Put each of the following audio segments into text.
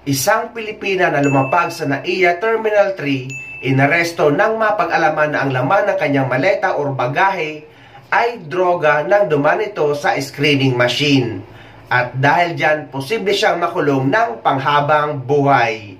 Isang Pilipina na lumapag sa NAIA Terminal 3, inaresto nang mapag-alaman na ang laman ng kanyang maleta o bagahe ay droga nang dumaan ito sa screening machine. At dahil dyan, posible siyang makulong ng panghabang buhay.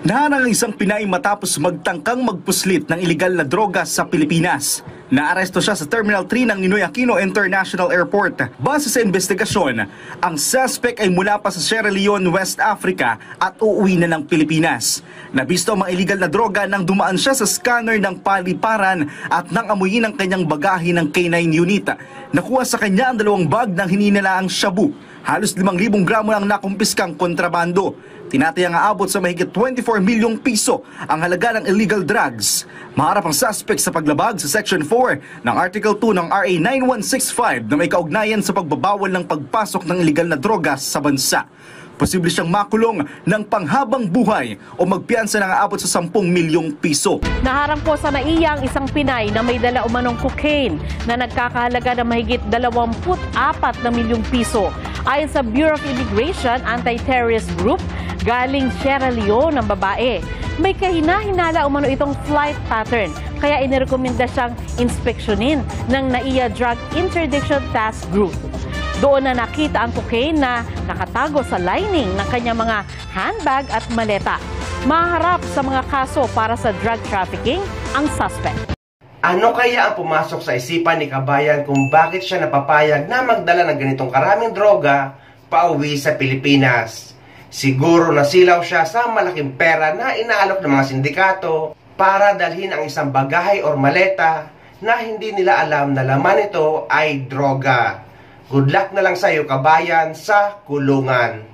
Naharang ang isang Pinay matapos magtangkang magpuslit ng ilegal na droga sa Pilipinas. Naaresto siya sa Terminal 3 ng Ninoy Aquino International Airport. Base sa investigasyon, ang suspect ay mula pa sa Sierra Leone, West Africa at uuwi na ng Pilipinas. Nabisto ang mga illegal na droga nang dumaan siya sa scanner ng paliparan at nang amuyin ang kanyang bagahe ng K9 unit. Nakuha sa kanya ang 2 bag ng hininalaang shabu. Halos 5,000 gramo ng nakumpiskang kontrabando. Tinatayang aabot sa mahigit 24 milyong piso ang halaga ng illegal drugs. Maharap ang suspect sa paglabag sa Section 4 ng Article 2 ng RA 9165 na may kaugnayan sa pagbabawal ng pagpasok ng illegal na droga sa bansa. Posible siyang makulong ng panghabang buhay o magpiyansa ng aabot sa 10 milyong piso. Naharang po sa NAIA ang isang Pinay na may dala umanong cocaine na nagkakahalaga ng mahigit 24 na milyong piso. Ayon sa Bureau of Immigration Anti-Terrorist Group, galing Sierra Leone ng babae. May kahina-hinala umano itong flight pattern, kaya inirekomenda siyang inspeksyonin ng NAIA Drug Interdiction Task Group. Doon na nakita ang cocaine na nakatago sa lining ng kanyang mga handbag at maleta. Maharap sa mga kaso para sa drug trafficking ang suspect. Ano kaya ang pumasok sa isipan ni Kabayan kung bakit siya napapayag na magdala ng ganitong karaming droga pauwi sa Pilipinas? Siguro nasilaw siya sa malaking pera na inaalok ng mga sindikato para dalhin ang isang bagahe or maleta na hindi nila alam na laman ito ay droga. Good luck na lang sa iyo, Kabayan, sa kulungan.